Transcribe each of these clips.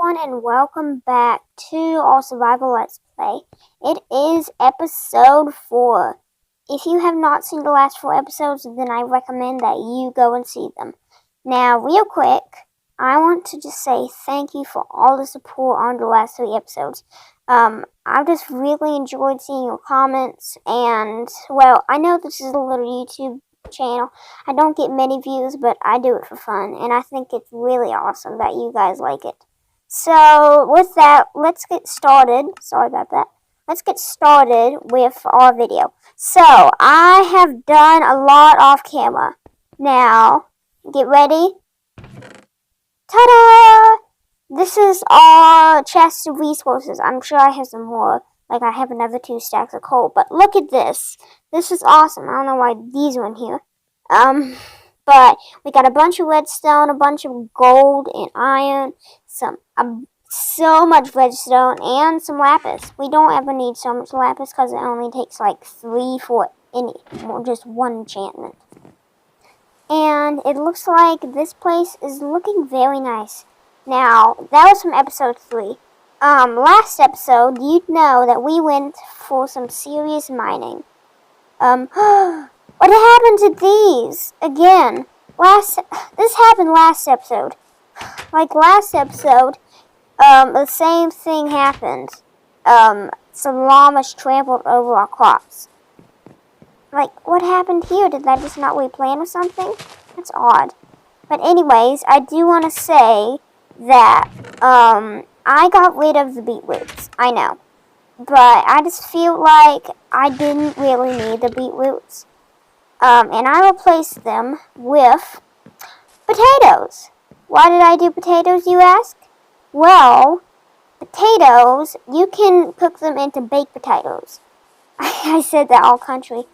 everyone, and welcome back to our Survival Let's Play. It is episode 4. If you have not seen the last 4 episodes, then I recommend that you go and see them. Now, real quick, I want to just say thank you for all the support on the last 3 episodes. I've just really enjoyed seeing your comments, and, well, I know this is a little YouTube channel. I don't get many views, but I do it for fun, and I think it's really awesome that you guys like it. So, with that, let's get started. Sorry about that. Let's get started with our video. So, I have done a lot off camera. Now, get ready. Ta-da! This is our chest of resources. I'm sure I have some more. Like, I have another 2 stacks of coal. But look at this. This is awesome. I don't know why these are in here. But we got a bunch of redstone, a bunch of gold and iron, so much redstone, and some lapis. We don't ever need so much lapis because it only takes like 3 for just one enchantment. And it looks like this place is looking very nice. Now, that was from episode 3. Last episode, you'd know that we went for some serious mining. What happened to these? Again, this happened last episode. Like last episode, the same thing happened. Some llamas trampled over our crops. Like, what happened here? Did that just not replan or something? That's odd. But anyways, I do want to say that, I got rid of the beetroots. I know. But I just feel like I didn't really need the beetroots. And I replaced them with potatoes. Why did I do potatoes, you ask? Well, potatoes, you can cook them into baked potatoes. I said that all country.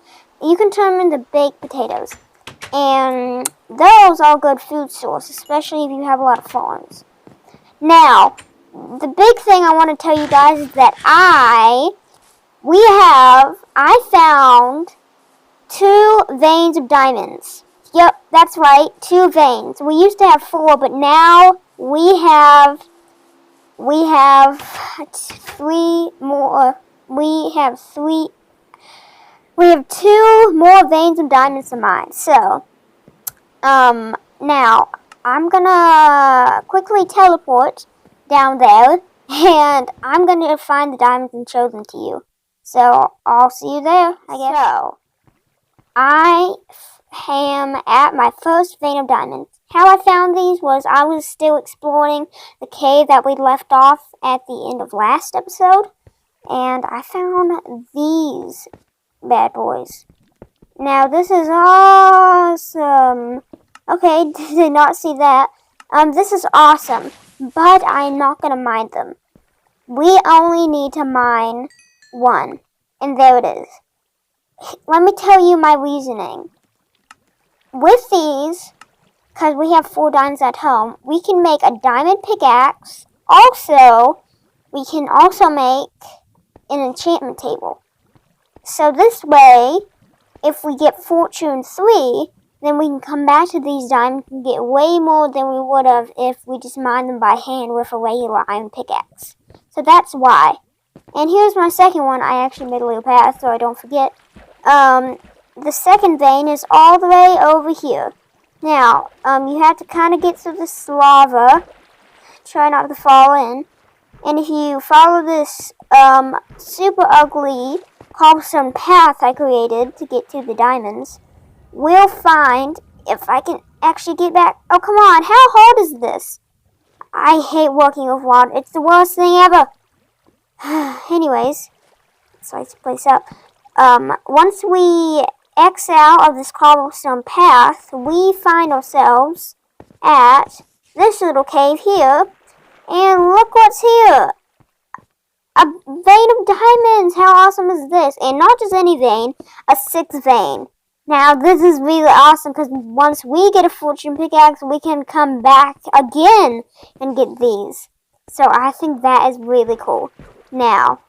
You can turn them into baked potatoes. And those are good food source, especially if you have a lot of farms. Now, the big thing I want to tell you guys is that I found 2 veins of diamonds. Yep, that's right, 2 veins. We used to have 4, but now we have 3 more. We have 2 more veins of diamonds to mine. So, now I'm gonna quickly teleport down there, and I'm gonna find the diamonds and show them to you. So, I'll see you there, I guess. So, I am at my first vein of diamonds. How I found these was I was still exploring the cave that we left off at the end of last episode, and I found these bad boys. Now, this is awesome. Okay, did not see that. This is awesome, but I'm not gonna mine them. We only need to mine 1, and there it is. Let me tell you my reasoning. With these, because we have 4 diamonds at home, we can make a diamond pickaxe. Also, we can also make an enchantment table. So this way, if we get fortune 3, then we can come back to these diamonds and get way more than we would have if we just mined them by hand with a regular iron pickaxe. So that's why. And here's my second one. I actually made a little path so I don't forget. The second vein is all the way over here. Now, you have to kind of get through this lava. Try not to fall in. And if you follow this, super ugly cobblestone path I created to get to the diamonds, we'll find if I can actually get back. Oh, come on. How hard is this? I hate working with water. It's the worst thing ever. Anyways, let's light this place up. Once we X out of this cobblestone path, we find ourselves at this little cave here. And look what's here. A vein of diamonds. How awesome is this? And not just any vein, a 6th vein. Now, this is really awesome because once we get a fortune pickaxe, we can come back again and get these. So I think that is really cool. Now,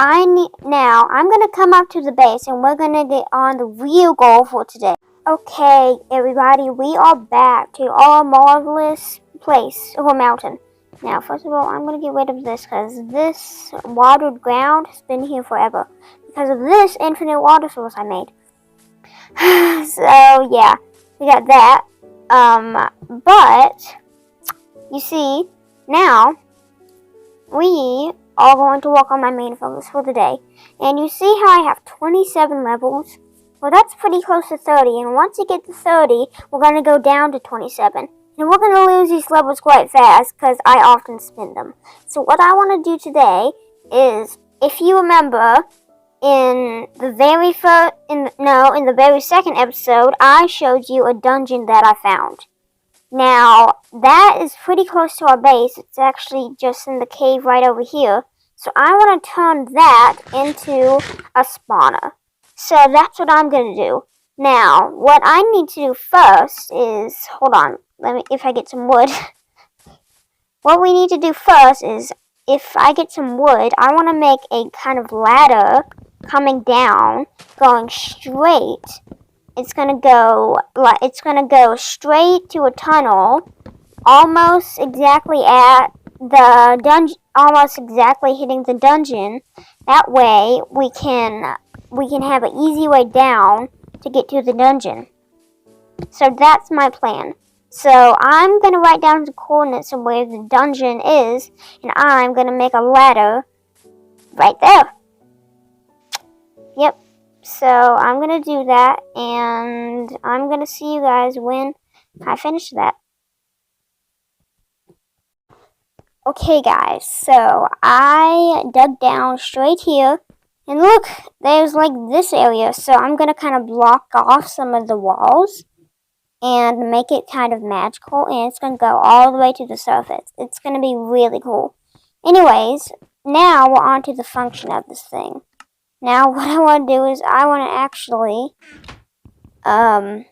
I'm going to come up to the base and we're going to get on the real goal for today. Okay, everybody, we are back to our marvelous place, or mountain. Now, first of all, I'm going to get rid of this because this watered ground has been here forever. Because of this infinite water source I made. So, yeah, we got that. But, you see, now, we are going to work on my main focus for the day. And you see how I have 27 levels? Well, that's pretty close to 30. And once you get to 30, we're going to go down to 27. And we're going to lose these levels quite fast because I often spin them. So what I want to do today is, if you remember, in the very second episode, I showed you a dungeon that I found. Now, that is pretty close to our base. It's actually just in the cave right over here. So I want to turn that into a spawner. So that's what I'm going to do. Now, what I need to do first is, hold on, if I get some wood. What we need to do first is, if I get some wood, I want to make a kind of ladder coming down, going straight. It's gonna go straight to a tunnel, almost exactly at the dungeon, almost exactly hitting the dungeon. That way, we can have an easy way down to get to the dungeon. So that's my plan. So I'm gonna write down the coordinates of where the dungeon is, and I'm gonna make a ladder right there. Yep. So I'm going to do that, and I'm going to see you guys when I finish that. Okay guys, so I dug down straight here, and look, there's like this area, so I'm going to kind of block off some of the walls and make it kind of magical, and it's going to go all the way to the surface. It's going to be really cool. Anyways, now we're on to the function of this thing. Now, what I want to do is I want to actually, I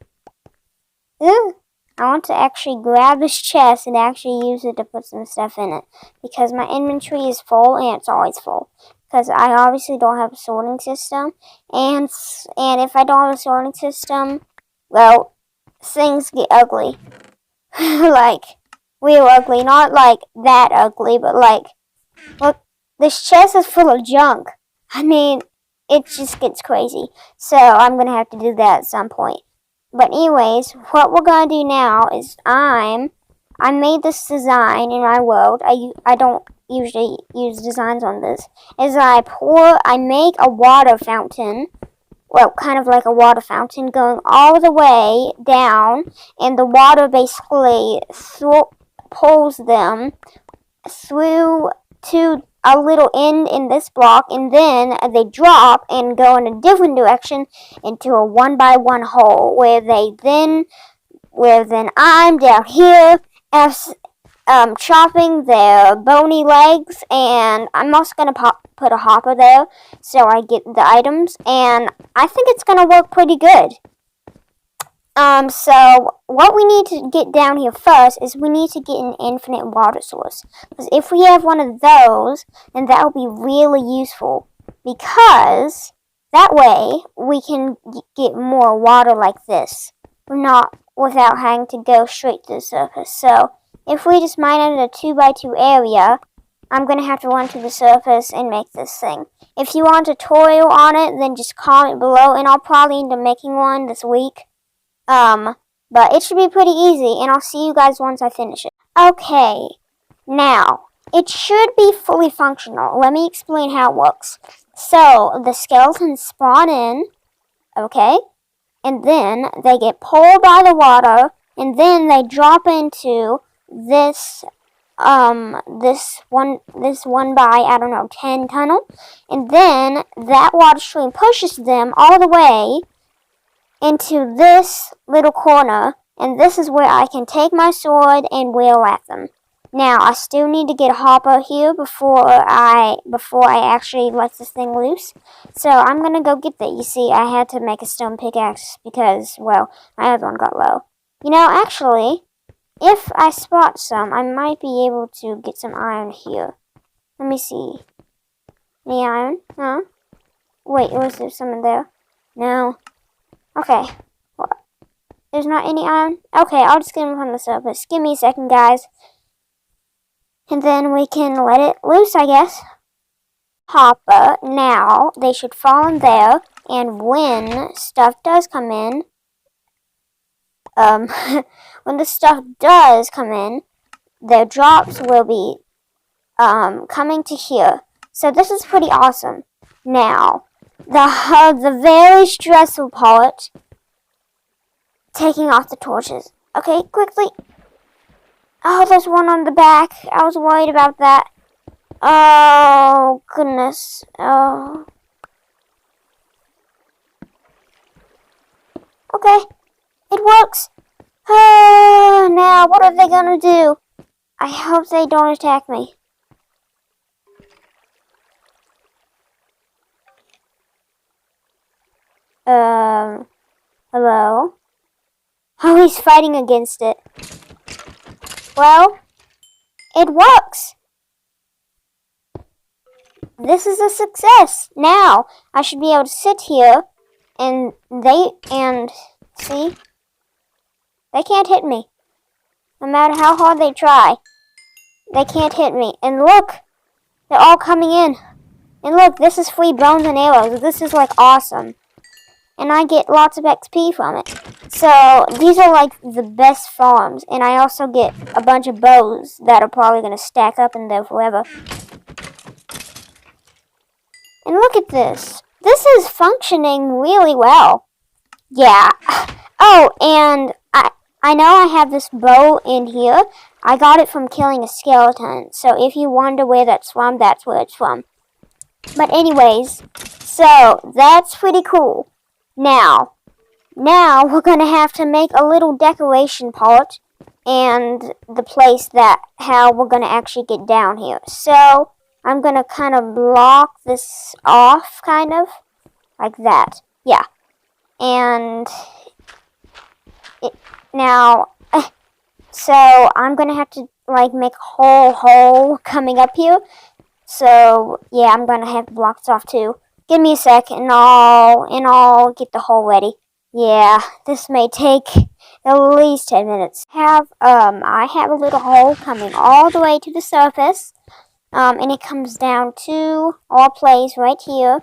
want to actually grab this chest and actually use it to put some stuff in it. Because my inventory is full, and it's always full. Because I obviously don't have a sorting system. And if I don't have a sorting system, well, things get ugly. Like, real ugly. Not like that ugly, but like, look, this chest is full of junk. I mean, it just gets crazy. So I'm going to have to do that at some point. But anyways, what we're going to do now is I made this design in my world. I don't usually use designs on this. I make a water fountain. Well, kind of like a water fountain going all the way down. And the water basically pulls them through to a little end in this block, and then they drop and go in a different direction into a 1x1 hole where then I'm down here as chopping their bony legs, and I'm also gonna put a hopper there so I get the items, and I think it's gonna work pretty good. So what we need to get down here first is we need to get an infinite water source. Because if we have one of those, then that will be really useful. Because that way we can get more water like this. Without having to go straight to the surface. So if we just mine it in a 2x2 area, I'm going to have to run to the surface and make this thing. If you want a tutorial on it, then just comment below, and I'll probably end up making one this week. But it should be pretty easy, and I'll see you guys once I finish it. Okay, now, it should be fully functional. Let me explain how it works. So, the skeletons spawn in, okay, and then they get pulled by the water, and then they drop into this one by, I don't know, 10 tunnel, and then that water stream pushes them all the way into this little corner, and this is where I can take my sword and wheel at them. Now, I still need to get a hopper here before I actually let this thing loose. So, I'm gonna go get that. You see, I had to make a stone pickaxe because, well, my other one got low. You know, actually, if I spot some, I might be able to get some iron here. Let me see. Any iron? Huh? Wait, was there some in there? No. Okay. What? There's not any iron? Okay, I'll just get them from the surface. Give me a second, guys. And then we can let it loose, I guess. Hopper, now they should fall in there, and when stuff does come in, when the stuff does come in, their drops will be coming to here. So this is pretty awesome. Now, the very stressful part, taking off the torches. Okay, quickly. Oh, there's one on the back. I was worried about that. Oh, goodness. Oh. Okay, it works. Now, what are they gonna do? I hope they don't attack me. Hello? Oh, he's fighting against it. Well, it works. This is a success. Now, I should be able to sit here and see? They can't hit me. No matter how hard they try. They can't hit me. And look, they're all coming in. And look, this is free bones and arrows. This is like awesome. And I get lots of XP from it. So, these are like the best farms. And I also get a bunch of bows that are probably going to stack up in there forever. And look at this. This is functioning really well. Yeah. Oh, and I know I have this bow in here. I got it from killing a skeleton. So if you wonder where that's from, that's where it's from. But anyways, so that's pretty cool. Now we're going to have to make a little decoration part and the place that how we're going to actually get down here. So I'm going to kind of block this off, kind of, like that. Yeah. And so I'm going to have to, like, make a whole hole coming up here. So, yeah, I'm going to have blocks off, too. Give me a sec, and I'll get the hole ready. Yeah, this may take at least 10 minutes. I have a little hole coming all the way to the surface. And it comes down to our place right here.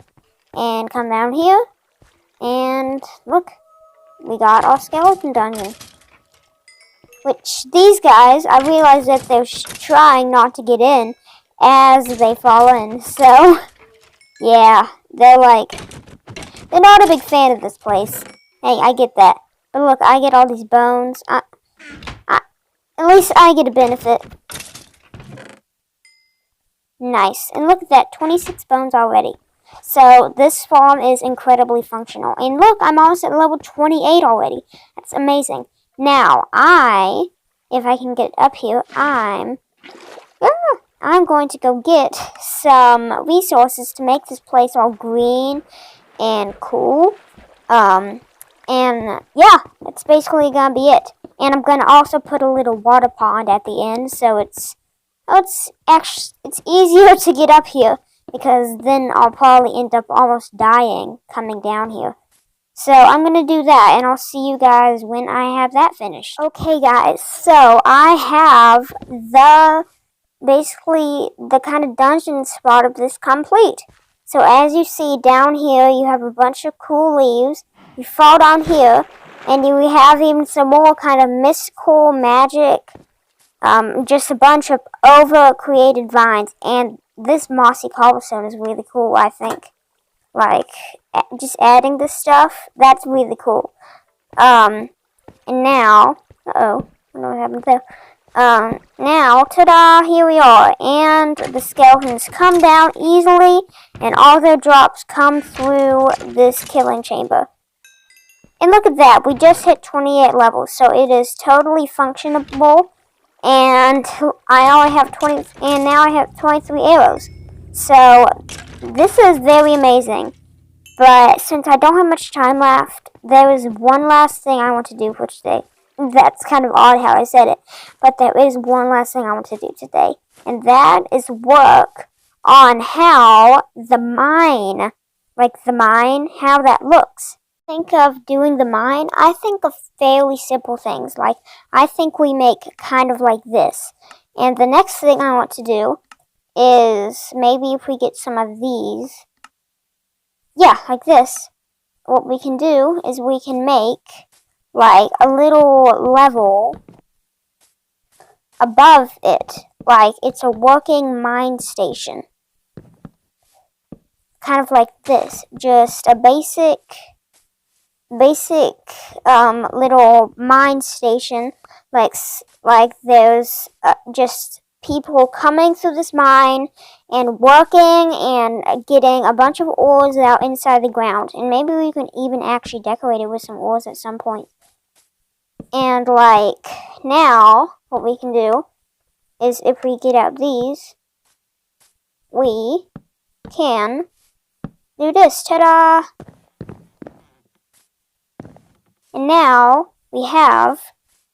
And come down here. And look, we got our skeleton dungeon. Which, these guys, I realize that they're trying not to get in as they fall in. So, yeah, they're not a big fan of this place. Hey, I get that. But look, I get all these bones. At least I get a benefit. Nice. And look at that, 26 bones already. So this farm is incredibly functional. And look, I'm almost at level 28 already. That's amazing. Now, if I can get up here, I'm going to go get some resources to make this place all green and cool. And yeah, that's basically gonna be it. And I'm gonna also put a little water pond at the end, so it's easier to get up here, because then I'll probably end up almost dying coming down here. So I'm going to do that, and I'll see you guys when I have that finished. Okay, guys, so I have basically the kind of dungeon spot of this complete. So as you see down here, you have a bunch of cool leaves. You fall down here, and you have even some more kind of mystical magic. Just a bunch of over-created vines, and this mossy cobblestone is really cool, I think. Like, just adding this stuff, that's really cool. And now, I don't know what happened there. Now, ta-da, here we are, and the skeletons come down easily, and all their drops come through this killing chamber. And look at that, we just hit 28 levels, so it is totally functionable. And I only have 20, and now I have 23 arrows. So this is very amazing. But since I don't have much time left, there is one last thing I want to do for today. That's kind of odd how I said it, but there is one last thing I want to do today, and that is work on how the mine, how that looks. Think of doing the mine, I think of fairly simple things. Like, I think we make kind of like this. And the next thing I want to do is maybe if we get some of these, yeah, like this, what we can do is we can make like a little level above it, like it's a working mine station. Kind of like this, just a basic little mine station, like there's just people coming through this mine and working and getting a bunch of ores out inside the ground, and maybe we can even actually decorate it with some ores at some point. And like now what we can do is if we get out these, we can do this. Ta-da! And now we have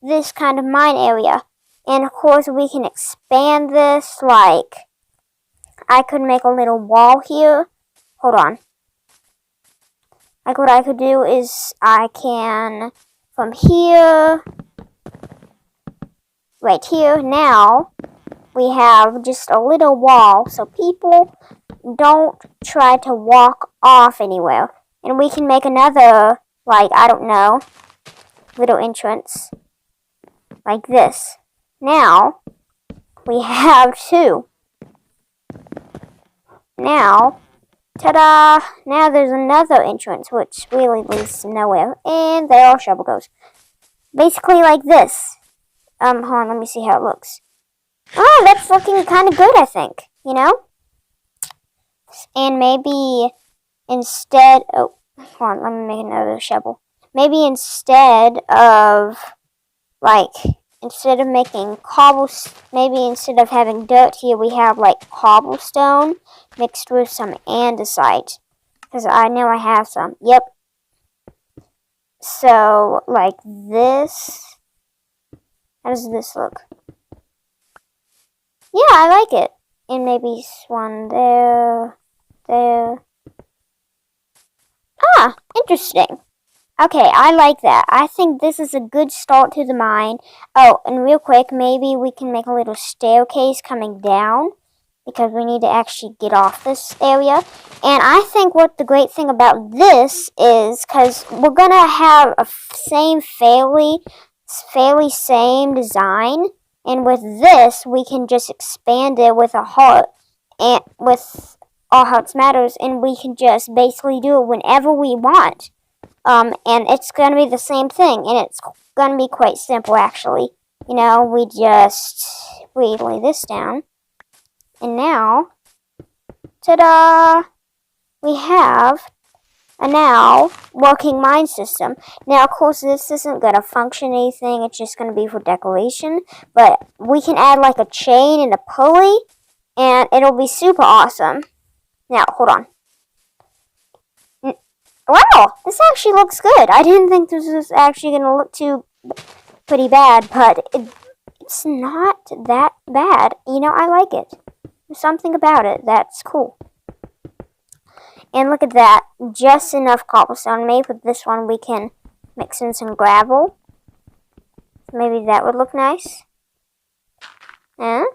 this kind of mine area. And of course we can expand this, like I could make a little wall here. Hold on. Like what I could do is I can, from here, right here, now we have just a little wall so people don't try to walk off anywhere. And we can make another, like, I don't know, little entrance like this. Now we have two. Now, ta-da! Now there's another entrance which really leads to nowhere, and there our shovel goes. Basically like this. Hold on, let me see how it looks. Oh, that's looking kind of good, I think. You know? And maybe instead, oh, hold on, let me make another shovel. Maybe instead of making maybe instead of having dirt here, we have like cobblestone mixed with some andesite. Because I know I have some. Yep. So, like this. How does this look? Yeah, I like it. And maybe one there. Ah, interesting. Okay, I like that. I think this is a good start to the mine. Oh, and real quick, maybe we can make a little staircase coming down, because we need to actually get off this area. And I think what the great thing about this is, because we're going to have a fairly same design. And with this, we can just expand it with a heart, and with All Hearts Matters, and we can just basically do it whenever we want. And it's going to be the same thing, and it's going to be quite simple, actually. You know, we lay this down, and now, ta-da! We have a now working mine system. Now, of course, this isn't going to function anything, it's just going to be for decoration, but we can add like a chain and a pulley, and it'll be super awesome. Now, hold on. Wow, this actually looks good. I didn't think this was actually going to look pretty bad, but it's not that bad. You know, I like it. There's something about it that's cool. And look at that, just enough cobblestone. Maybe with this one we can mix in some gravel. Maybe that would look nice. Yeah,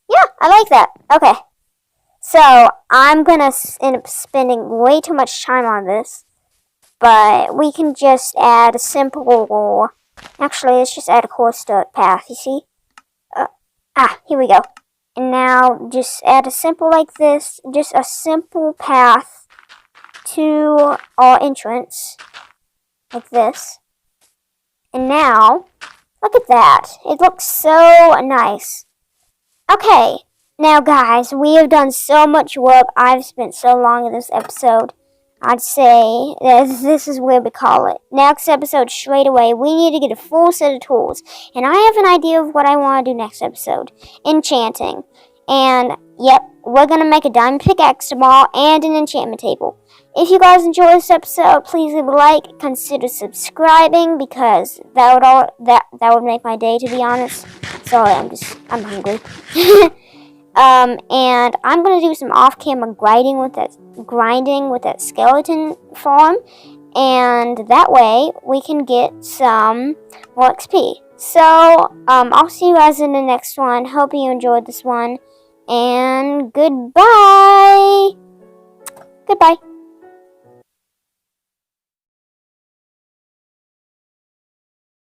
I like that. Okay. So, I'm going to end up spending way too much time on this, but we can just add a simple, actually, let's just add a coarse dirt path, you see? Here we go. And now, just add a simple like this, just a simple path to our entrance, like this. And now, look at that. It looks so nice. Okay. Now, guys, we have done so much work. I've spent so long in this episode. I'd say that this is where we call it. Next episode, straight away, we need to get a full set of tools. And I have an idea of what I want to do next episode. Enchanting. And, yep, we're going to make a diamond pickaxe tomorrow and an enchantment table. If you guys enjoyed this episode, please leave a like. Consider subscribing, because that would make my day, to be honest. Sorry, I'm hungry. And I'm gonna do some off-camera grinding with that skeleton farm, and that way we can get some more XP. So, I'll see you guys in the next one. Hope you enjoyed this one. And goodbye. Goodbye.